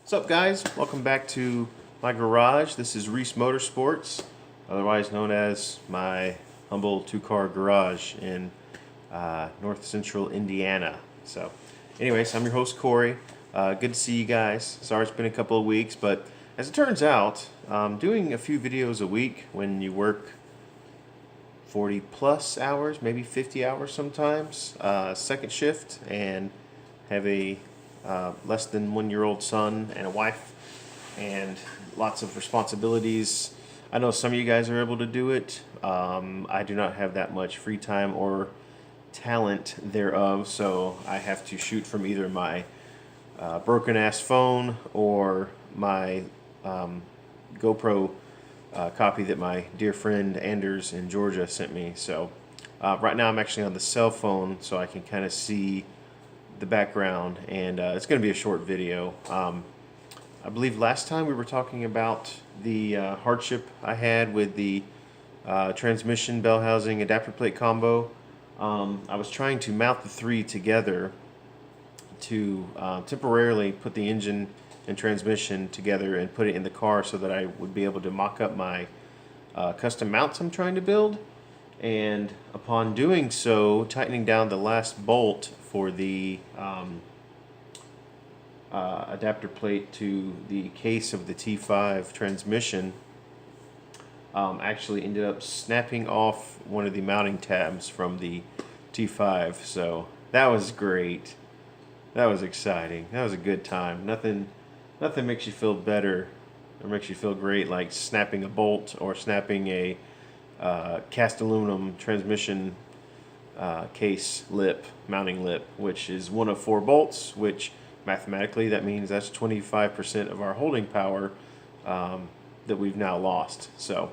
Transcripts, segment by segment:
What's up, guys? Welcome back to my garage. This is Reese Motorsports, otherwise known as my humble two-car garage in north central Indiana. So anyways, I'm your host, Corey. Good to see you guys. Sorry it's been a couple of weeks, but as it turns out, doing a few videos a week when you work 40 plus hours, maybe 50 hours sometimes, second shift, and have a less than 1 year old son and a wife and lots of responsibilities. I know some of you guys are able to do it. I do not have that much free time or talent thereof, so I have to shoot from either my broken ass phone or my GoPro copy that my dear friend Anders in Georgia sent me. So right now I'm actually on the cell phone, so I can kind of see the background, and it's going to be a short video. I believe last time we were talking about the hardship I had with the transmission bell housing adapter plate combo. I was trying to mount the three together to temporarily put the engine and transmission together and put it in the car so that I would be able to mock up my custom mounts I'm trying to build. And upon doing so, tightening down the last bolt for the adapter plate to the case of the T5 transmission, actually ended up snapping off one of the mounting tabs from the T5. So that was great. That was exciting. That was a good time. Nothing makes you feel better or makes you feel great like snapping a bolt or snapping a cast aluminum transmission case lip, mounting lip, which is one of 4 bolts, which mathematically that means that's 25% of our holding power that we've now lost. So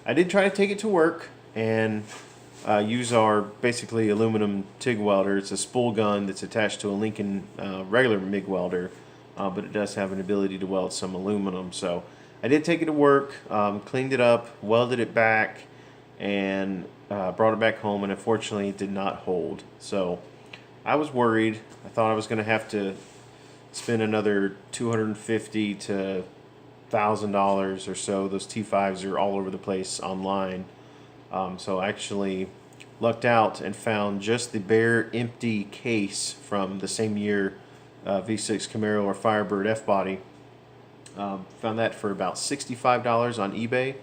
I did try to take it to work and use our basically aluminum TIG welder. It's a spool gun that's attached to a Lincoln regular MIG welder, but it does have an ability to weld some aluminum. So I did take it to work, cleaned it up, welded it back, and brought it back home, and unfortunately it did not hold. So I was worried. I thought I was going to have to spend another $250 to $1,000 or so. Those T5s are all over the place online. So I actually lucked out and found just the bare empty case from the same year V6 Camaro or Firebird F-Body. Found that for about $65 on eBay,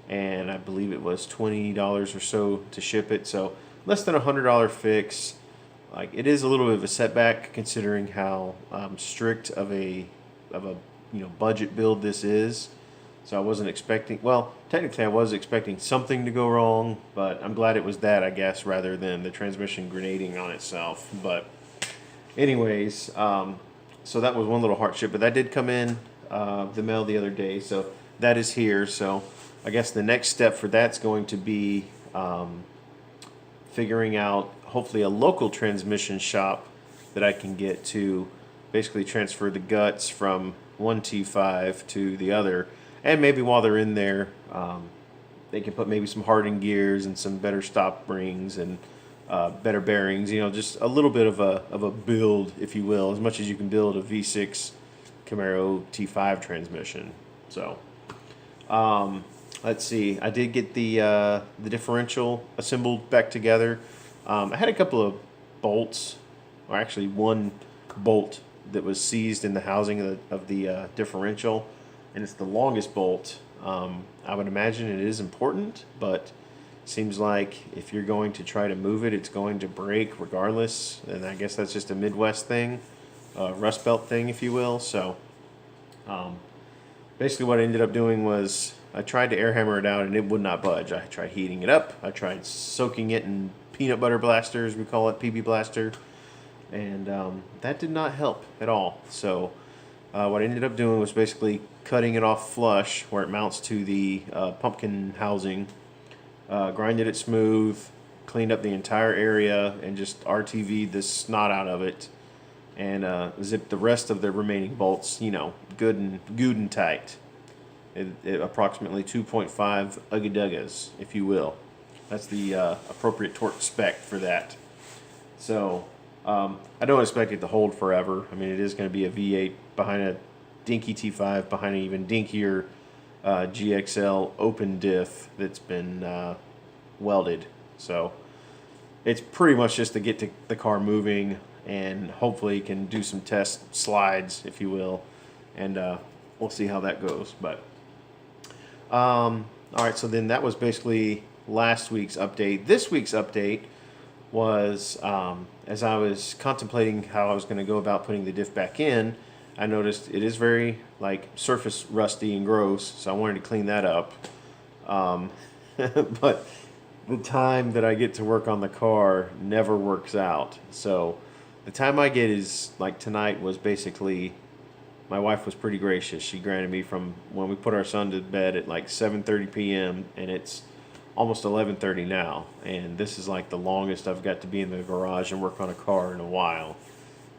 and I believe it was $20 or so to ship it. So less than $100 fix. Like, it is a little bit of a setback considering how strict of a budget build this is. So I wasn't expecting, well, technically I was expecting something to go wrong, but I'm glad it was that, I guess, rather than the transmission grenading on itself. But anyways, so that was one little hardship, but that did come in the mail the other day, so that is here. So I guess the next step for that's going to be figuring out hopefully a local transmission shop that I can get to basically transfer the guts from one T5 to the other, and maybe while they're in there they can put maybe some hardened gears and some better stop rings and better bearings, just a little bit of a build, if you will, as much as you can build a V6 Camaro T5 transmission. So let's see, I did get the differential assembled back together. I had a couple of bolts, or actually one bolt that was seized in the housing of the differential, and it's the longest bolt. I would imagine it is important, but seems like if you're going to try to move it, it's going to break regardless, and I guess that's just a Midwest thing, Rust Belt thing, if you will. So basically what I ended up doing was I tried to air hammer it out, and it would not budge. I tried heating it up. I tried soaking it in peanut butter blaster, as we call it, PB blaster, and that did not help at all. So what I ended up doing was basically cutting it off flush where it mounts to the pumpkin housing, grinded it smooth, cleaned up the entire area, and just RTV'd the snot out of it, and zipped the rest of the remaining bolts, good and tight. It approximately 2.5 ugga-duggas, if you will. That's the appropriate torque spec for that. So I don't expect it to hold forever. I mean, it is going to be a V8 behind a dinky T5 behind an even dinkier GXL open diff that's been welded. So it's pretty much just to get the car moving, and hopefully can do some test slides, if you will, and we'll see how that goes. But all right, so then that was basically last week's update. This week's update was as I was contemplating how I was going to go about putting the diff back in, I noticed it is very like surface rusty and gross, so I wanted to clean that up. But the time that I get to work on the car never works out. So the time I get is like tonight was basically, my wife was pretty gracious. She granted me from when we put our son to bed at like 7:30 p.m. and it's almost 11:30 now, and this is like the longest I've got to be in the garage and work on a car in a while.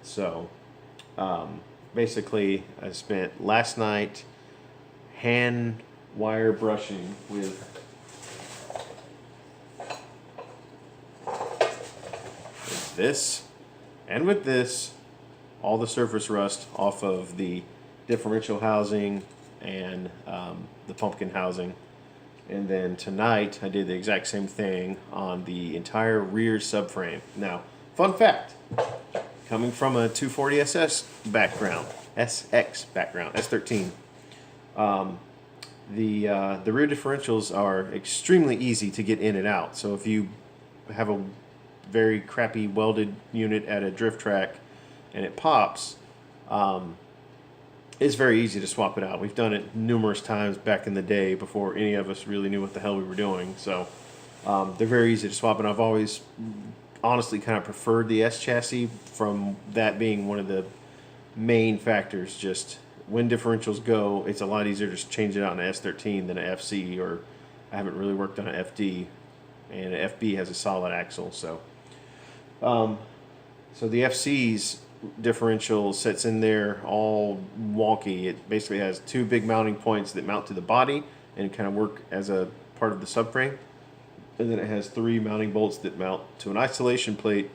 So basically I spent last night hand wire brushing with this and with this all the surface rust off of the differential housing and the pumpkin housing. And then tonight I did the exact same thing on the entire rear subframe. Now, fun fact, coming from a 240 SS background, SX background, S13, the rear differentials are extremely easy to get in and out. So if you have a very crappy welded unit at a drift track and it pops, it's very easy to swap it out. We've done it numerous times back in the day before any of us really knew what the hell we were doing. So they're very easy to swap, and I've always honestly kind of preferred the S chassis, from that being one of the main factors. Just when differentials go, it's a lot easier to just change it out in an S13 than an FC, or I haven't really worked on an FD, and an FB has a solid axle. So so the FC's differential sits in there all wonky. It basically has two big mounting points that mount to the body and kind of work as a part of the subframe, and then it has three mounting bolts that mount to an isolation plate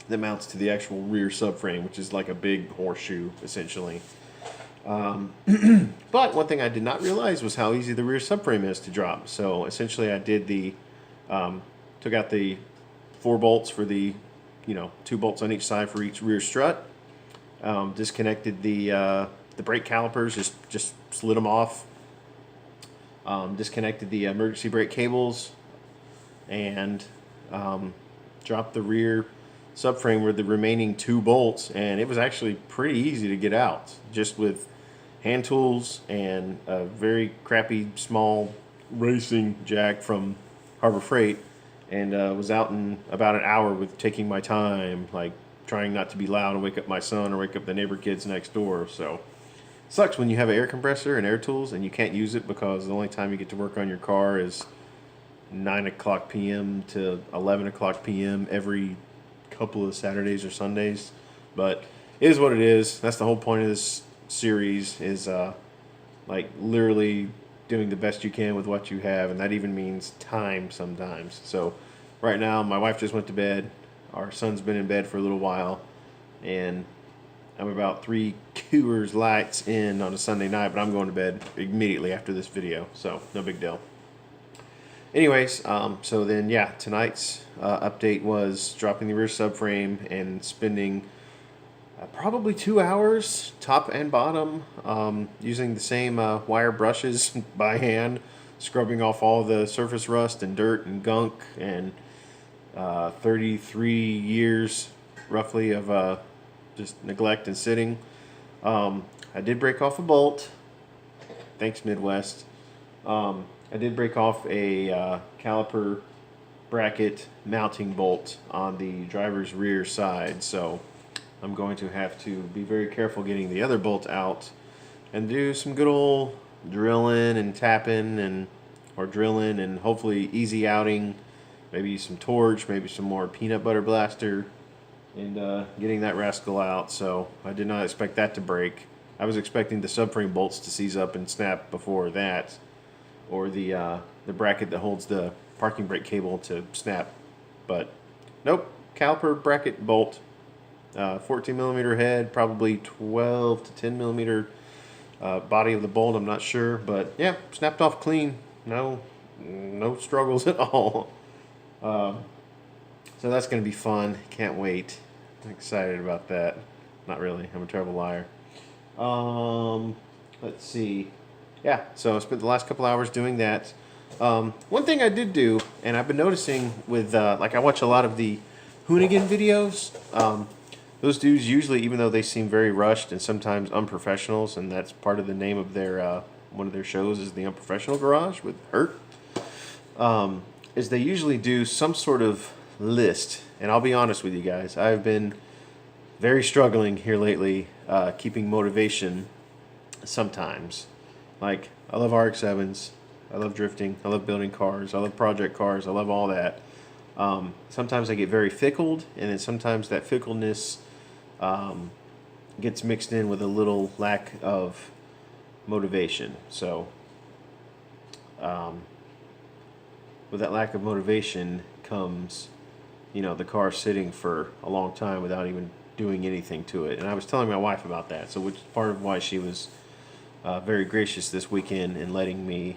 that mounts to the actual rear subframe, which is like a big horseshoe essentially. But one thing I did not realize was how easy the rear subframe is to drop. So essentially I did the took out the 4 bolts for the 2 bolts on each side for each rear strut. Disconnected the brake calipers, just slid them off. Disconnected the emergency brake cables, and dropped the rear subframe with the remaining 2 bolts, and it was actually pretty easy to get out, just with hand tools and a very crappy small racing jack from Harbor Freight. And was out in about an hour with taking my time, like trying not to be loud and wake up my son or wake up the neighbor kids next door. So sucks when you have an air compressor and air tools and you can't use it because the only time you get to work on your car is 9 o'clock p.m. to 11 o'clock p.m. every couple of Saturdays or Sundays. But it is what it is. That's the whole point of this series, is like literally doing the best you can with what you have, and that even means time sometimes. So right now my wife just went to bed, our son's been in bed for a little while, and I'm about 3 Coors Lights in on a Sunday night, but I'm going to bed immediately after this video, so no big deal. Anyways, so then yeah, tonight's update was dropping the rear subframe and spending probably 2 hours, top and bottom, using the same wire brushes by hand, scrubbing off all the surface rust and dirt and gunk, and 33 years roughly of just neglect and sitting. I did break off a bolt. Thanks, Midwest. I did break off a caliper bracket mounting bolt on the driver's rear side, so I'm going to have to be very careful getting the other bolt out and do some good old drilling and tapping or drilling and hopefully easy outing, maybe some torch, maybe some more peanut butter blaster, and getting that rascal out. So I did not expect that to break. I was expecting the subframe bolts to seize up and snap before that, or the bracket that holds the parking brake cable to snap, but nope, caliper bracket bolt. 14 millimeter head, probably 12 to 10 millimeter Body of the bolt, I'm not sure, but yeah, snapped off clean. No struggles at all. So that's going to be fun. Can't wait. I'm excited about that. Not really. I'm a terrible liar. Let's see. Yeah, so I spent the last couple hours doing that. One thing I did do, and I've been noticing with, like I watch a lot of the Hoonigan videos. Those dudes usually, even though they seem very rushed and sometimes unprofessionals, and that's part of the name of their, one of their shows is the Unprofessional Garage with Hurt, is they usually do some sort of list. And I'll be honest with you guys, I've been very struggling here lately, keeping motivation sometimes. Like, I love RX-7s, I love drifting, I love building cars, I love project cars, I love all that. Sometimes I get very fickled, and then sometimes that fickleness gets mixed in with a little lack of motivation. So, with that lack of motivation comes, the car sitting for a long time without even doing anything to it. And I was telling my wife about that, so which is part of why she was very gracious this weekend in letting me,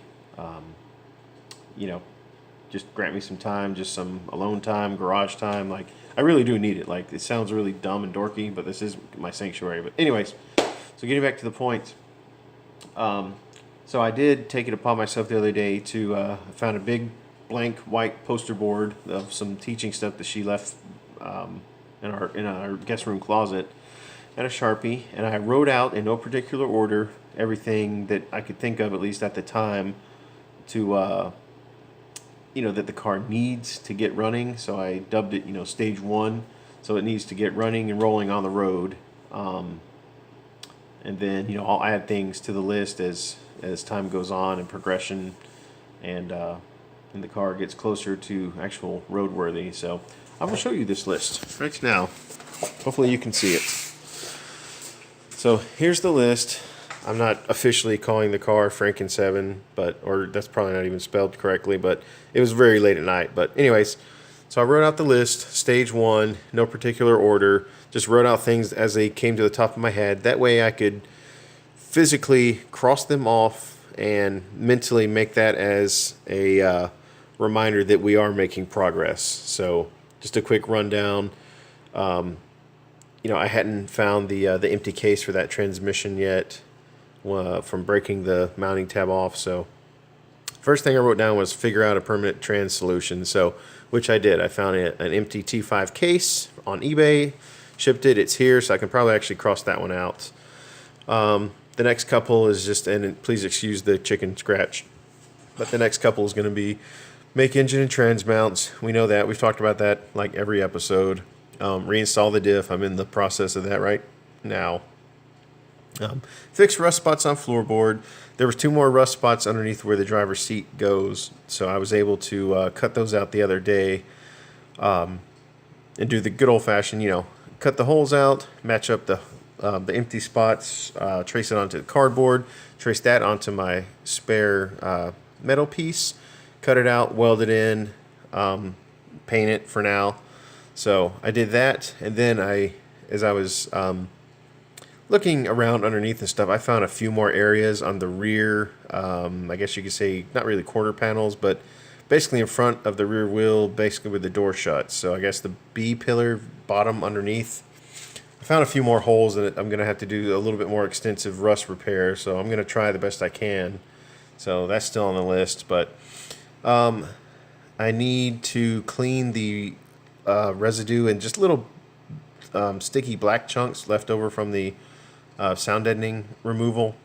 just grant me some time, just some alone time, garage time. Like, I really do need it. Like, it sounds really dumb and dorky, but this is my sanctuary. But anyways, so getting back to the point, so I did take it upon myself the other day to, I found a big blank white poster board of some teaching stuff that she left in our guest room closet, and a Sharpie, and I wrote out in no particular order everything that I could think of, at least at the time, to that the car needs to get running. So I dubbed it stage 1, so it needs to get running and rolling on the road, and then I'll add things to the list as time goes on and progression, and the car gets closer to actual roadworthy. So I'm going to show you this list right now. Hopefully you can see it. So here's the list. I'm not officially calling the car Franken 7, or that's probably not even spelled correctly, but it was very late at night. But anyways, so I wrote out the list, stage 1, no particular order, just wrote out things as they came to the top of my head. That way I could physically cross them off and mentally make that as a reminder that we are making progress. So just a quick rundown. I hadn't found the empty case for that transmission yet from breaking the mounting tab off. So first thing I wrote down was figure out a permanent trans solution. So, which I did. I found an empty T5 case on eBay, shipped it. It's here, so I can probably actually cross that one out. The next couple is just, and please excuse the chicken scratch, but the next couple is going to be make engine and trans mounts. We know that. We've talked about that like every episode. Reinstall the diff. I'm in the process of that right now. Fix rust spots on floorboard. There was 2 more rust spots underneath where the driver's seat goes, so I was able to cut those out the other day, and do the good old-fashioned, cut the holes out, match up the empty spots, trace it onto the cardboard, trace that onto my spare metal piece, cut it out, weld it in, paint it for now. So I did that, and then as I was looking around underneath and stuff, I found a few more areas on the rear, I guess you could say, not really quarter panels, but basically in front of the rear wheel, basically with the door shut. So I guess the B-pillar bottom underneath, I found a few more holes that I'm going to have to do a little bit more extensive rust repair, so I'm going to try the best I can. So that's still on the list, but I need to clean the residue and just little sticky black chunks left over from the sound deadening removal.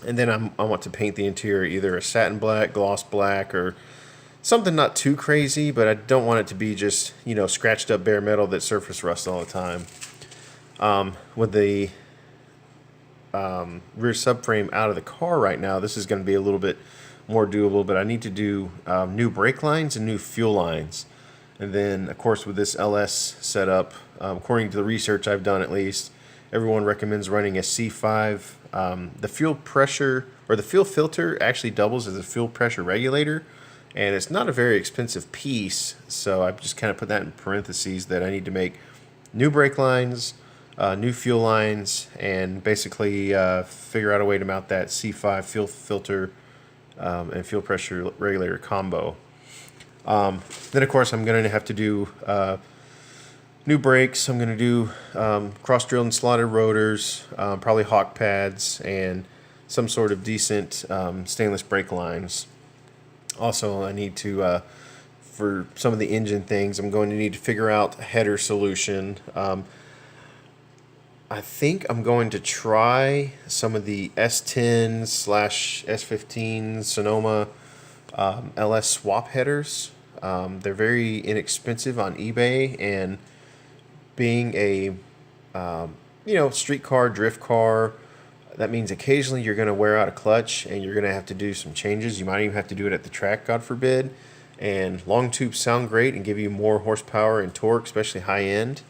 And then I want to paint the interior either a satin black, gloss black, or something not too crazy, but I don't want it to be just, scratched up bare metal that surface rusts all the time. With the rear subframe out of the car right now, this is going to be a little bit more doable, but I need to do new brake lines and new fuel lines. And then, of course, with this LS setup, according to the research I've done at least, everyone recommends running a C5. The fuel pressure, or the fuel filter, actually doubles as a fuel pressure regulator, and it's not a very expensive piece, so I've just kind of put that in parentheses that I need to make new brake lines, new fuel lines, and basically figure out a way to mount that C5 fuel filter and fuel pressure regulator combo. Then, of course, I'm going to have to do new brakes. I'm going to do cross-drilled and slotted rotors, probably hawk pads, and some sort of decent stainless brake lines. Also, I need to, for some of the engine things, I'm going to need to figure out a header solution. I think I'm going to try some of the S10 slash S15 Sonoma LS swap headers. They're very inexpensive on eBay, and being a street car, drift car, that means occasionally you're going to wear out a clutch and you're going to have to do some changes. You might even have to do it at the track, God forbid. And long tubes sound great and give you more horsepower and torque, especially high end.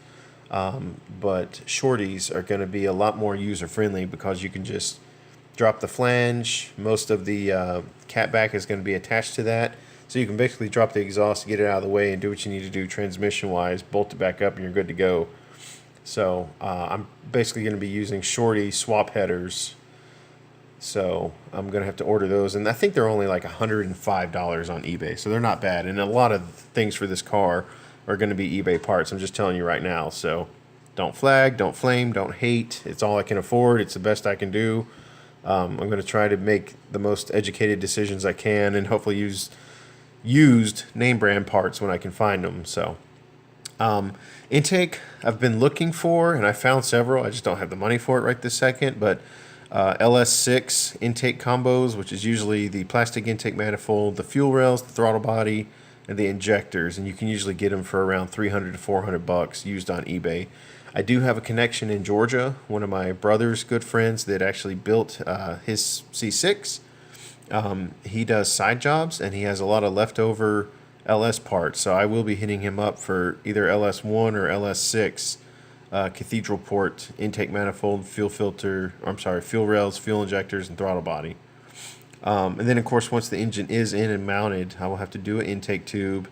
But shorties are going to be a lot more user friendly because you can just drop the flange. Most of the catback is going to be attached to that. So you can basically drop the exhaust, get it out of the way, and do what you need to do transmission wise, bolt it back up, and you're good to go. So I'm basically going to be using shorty swap headers. So I'm going to have to order those. And I think they're only like $105 on eBay. So they're not bad. And a lot of things for this car are going to be eBay parts. I'm just telling you right now. So don't flag, don't flame, don't hate. It's all I can afford. It's the best I can do. I'm going to try to make the most educated decisions I can and hopefully use used name brand parts when I can find them. So intake I've been looking for, and I found several. I just don't have the money for it right this second. But LS6 intake combos, which is usually the plastic intake manifold, the fuel rails, the throttle body, and the injectors, and you can usually get them for around $300 to $400 used on eBay. I do have a connection in Georgia. One of my brother's good friends that actually built his C6. He does side jobs, and he has a lot of leftover LS parts, so I will be hitting him up for either LS1 or LS6 cathedral port, intake manifold, fuel rails, fuel injectors, and throttle body. And then, of course, once the engine is in and mounted, I will have to do an intake tube.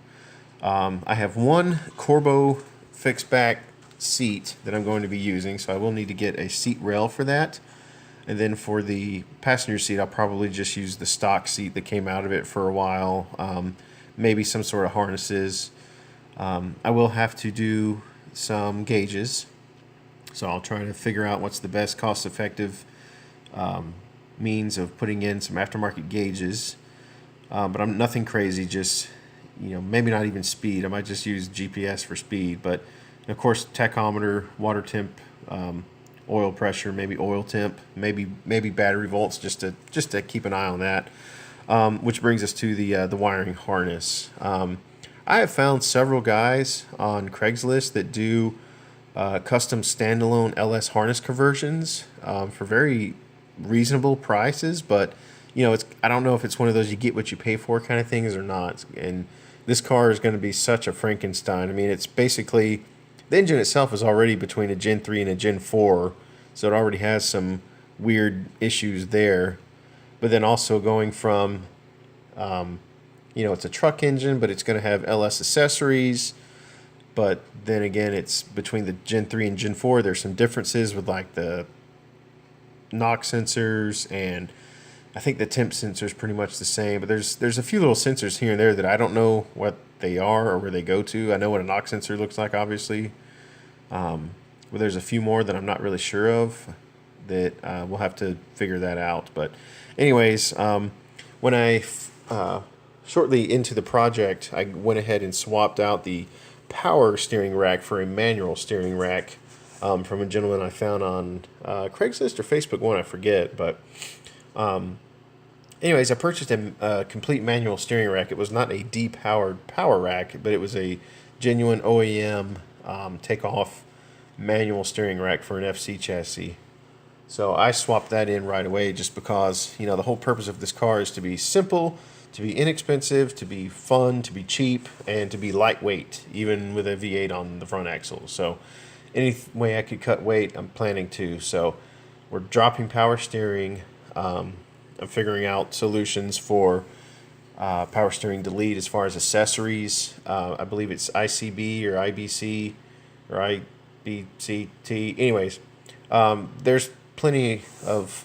I have one Corbeau fixed back seat that I'm going to be using, so I will need to get a seat rail for that. And then for the passenger seat, I'll probably just use the stock seat that came out of it for a while. Maybe some sort of harnesses. I will have to do some gauges. So I'll try to figure out what's the best cost-effective means of putting in some aftermarket gauges. But I'm nothing crazy, just, maybe not even speed. I might just use GPS for speed. But, of course, tachometer, water temp, oil pressure, maybe oil temp, maybe battery volts, just to keep an eye on that. Which brings us to the wiring harness. I have found several guys on Craigslist that do custom standalone LS harness conversions for very reasonable prices, but I don't know if it's one of those you get what you pay for kind of things or not. And this car is going to be such a Frankenstein. I mean, it's basically, the engine itself is already between a Gen 3 and a Gen 4, so it already has some weird issues there. But then also going from, it's a truck engine, but it's going to have LS accessories. But then again, it's between the Gen 3 and Gen 4. There's some differences with like the NOx sensors, and I think the temp sensor is pretty much the same. But there's a few little sensors here and there that I don't know what they are or where they go to. I know what a NOx sensor looks like, obviously. But there's a few more that I'm not really sure of that we'll have to figure that out. But anyways, when I shortly into the project, I went ahead and swapped out the power steering rack for a manual steering rack from a gentleman I found on Craigslist or Facebook one, I forget. But anyways, I purchased a complete manual steering rack. It was not a depowered power rack, but it was a genuine OEM takeoff manual steering rack for an FC chassis. So I swapped that in right away just because, the whole purpose of this car is to be simple, to be inexpensive, to be fun, to be cheap, and to be lightweight, even with a V8 on the front axle. So any way I could cut weight, I'm planning to. So we're dropping power steering. I'm figuring out solutions for power steering delete as far as accessories. I believe it's ICB or IBC or B, C, T. Anyways, there's plenty of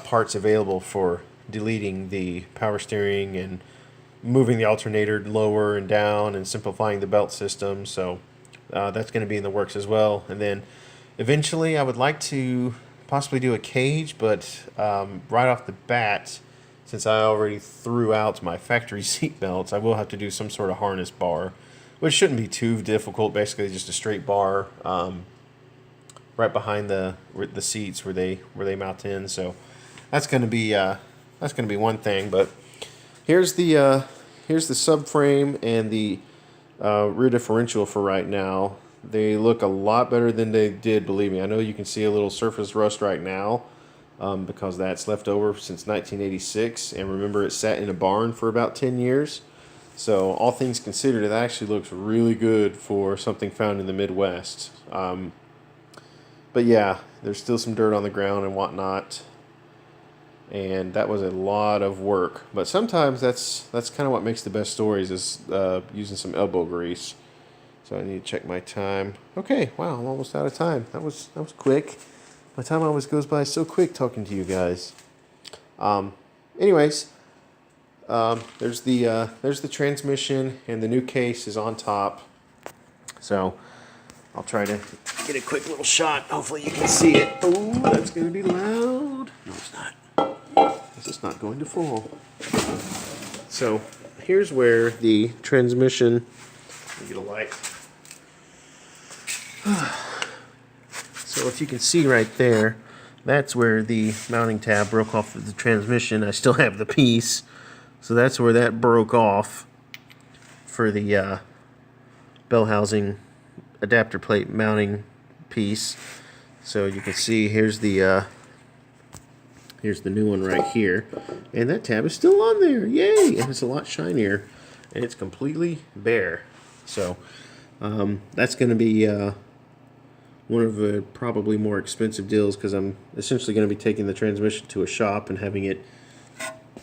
parts available for deleting the power steering and moving the alternator lower and down and simplifying the belt system. So that's going to be in the works as well. And then eventually I would like to possibly do a cage, but right off the bat, since I already threw out my factory seat belts, I will have to do some sort of harness bar, which shouldn't be too difficult. Basically just a straight bar right behind the seats where they mount in. So that's going to be one thing. But here's the subframe and the rear differential for right now. They look a lot better than they did, believe me. I know you can see a little surface rust right now because that's left over since 1986. And remember, it sat in a barn for about 10 years. So all things considered, it actually looks really good for something found in the Midwest. But yeah, there's still some dirt on the ground and whatnot. And that was a lot of work. But sometimes that's kind of what makes the best stories, is using some elbow grease. So I need to check my time. Okay, wow, I'm almost out of time. That was quick. My time always goes by so quick talking to you guys. Anyways, there's the transmission, and the new case is on top. So I'll try to get a quick little shot. Hopefully you can see it. Oh, that's going to be loud. No, it's not. This is not going to fall. So here's where the transmission. Let me get a light. So if you can see right there, that's where the mounting tab broke off of the transmission. I still have the piece. So that's where that broke off for the bell housing adapter plate mounting piece. So you can see here's the new one right here, and that tab is still on there. Yay! And it's a lot shinier, and it's completely bare. So that's going to be one of the probably more expensive deals, because I'm essentially going to be taking the transmission to a shop and having it,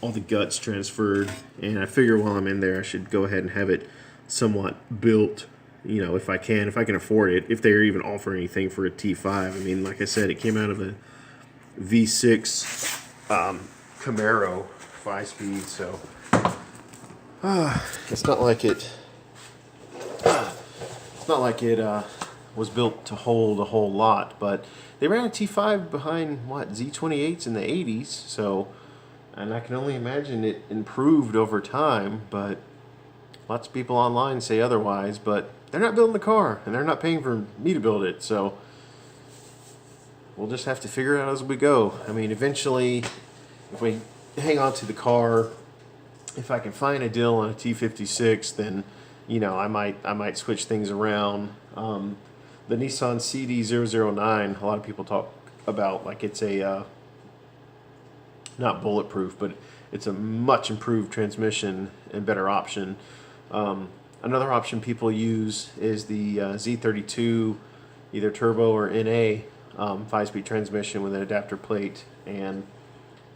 all the guts transferred. And I figure while I'm in there, I should go ahead and have it somewhat built, you know, if I can afford it, if they're even offering anything for a T5. I mean, like I said, it came out of a V6 Camaro 5-speed, so it's not like it was built to hold a whole lot. But they ran a T5 behind what, Z28s in the 80s, so, and I can only imagine it improved over time. But lots of people online say otherwise, but they're not building the car, and they're not paying for me to build it, so we'll just have to figure it out as we go. I mean, eventually, if we hang on to the car, if I can find a deal on a T56, then, you know, I might switch things around. The Nissan CD009, a lot of people talk about like it's a not bulletproof, but it's a much improved transmission and better option. Another option people use is the Z32, either turbo or NA 5-speed transmission with an adapter plate, and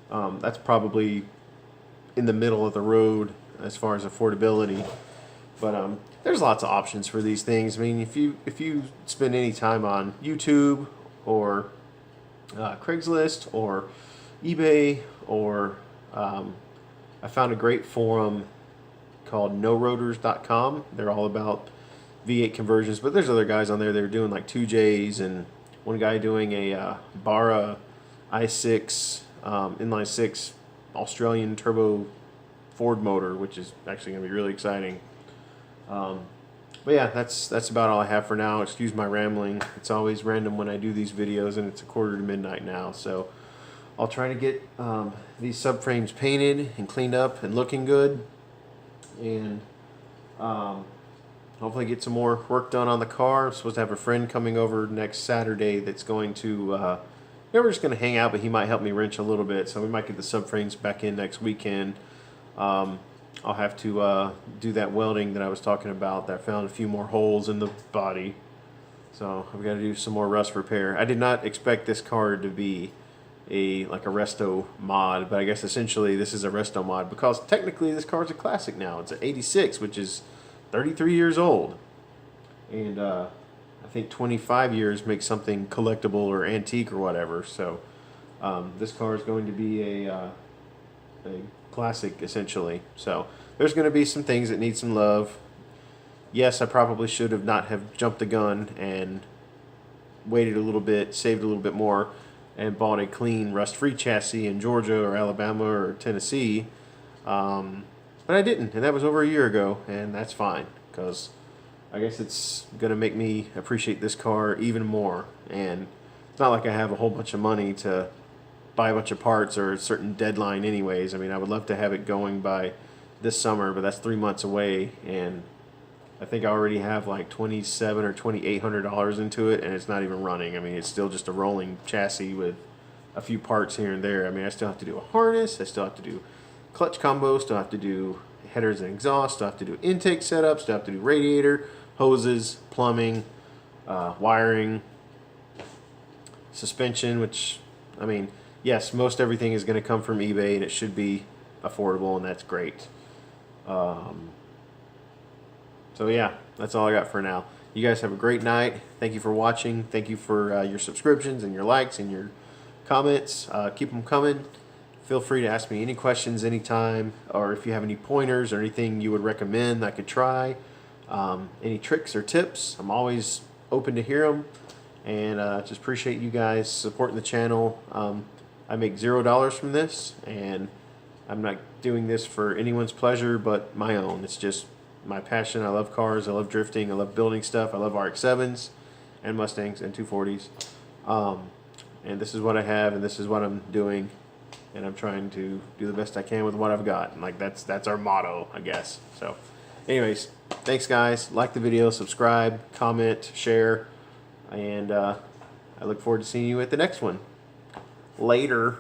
that's probably in the middle of the road as far as affordability. But there's lots of options for these things. I mean, if you spend any time on YouTube or Craigslist or eBay, or I found a great forum called norotors.com. They're all about V8 conversions, but there's other guys on there that are doing like 2Js, and one guy doing a Barra i6 inline 6 Australian turbo Ford motor, which is actually going to be really exciting. But yeah, that's about all I have for now. Excuse my rambling. It's always random when I do these videos, and it's 1:45 now, so I'll try to get these subframes painted and cleaned up and looking good, and hopefully get some more work done on the car. I'm supposed to have a friend coming over next Saturday that's going to we're just going to hang out, but he might help me wrench a little bit, so we might get the subframes back in next weekend. I'll have to do that welding that I was talking about. That I found a few more holes in the body, so I've got to do some more rust repair. I did not expect this car to be like a resto mod, but I guess essentially this is a resto mod, because technically this car is a classic now. It's an 86, which is 33 years old, and I I think 25 years makes something collectible or antique or whatever. So this car is going to be a classic essentially. So there's going to be some things that need some love. Yes, I probably should have not have jumped the gun and waited a little bit, saved a little bit more, and bought a clean rust-free chassis in Georgia or Alabama or Tennessee. But I didn't, and that was over a year ago, and that's fine, because I guess it's going to make me appreciate this car even more. And it's not like I have a whole bunch of money to buy a bunch of parts or a certain deadline anyways. I mean, I would love to have it going by this summer, but that's 3 months away, and I think I already have like $2,700 or $2,800 into it, and it's not even running. I mean, it's still just a rolling chassis with a few parts here and there. I mean, I still have to do a harness, I still have to do clutch combo, still have to do headers and exhaust, still have to do intake setup, still have to do radiator, hoses, plumbing, wiring, suspension, which, I mean, yes, most everything is going to come from eBay, and it should be affordable, and that's great. So yeah, that's all I got for now. You guys have a great night. Thank you for watching. Thank you for your subscriptions and your likes and your comments. Keep them coming. Feel free to ask me any questions anytime, or if you have any pointers or anything you would recommend I could try. Any tricks or tips, I'm always open to hear them. And just appreciate you guys supporting the channel. I make $0 from this, and I'm not doing this for anyone's pleasure but my own. It's just my passion. I love cars, I love drifting, I love building stuff, I love RX-7s and Mustangs and 240s. And this is what I have, and this is what I'm doing, and I'm trying to do the best I can with what I've got. And like that's our motto, I guess. So anyways, thanks guys. Like the video, subscribe, comment, share, and I look forward to seeing you at the next one. Later.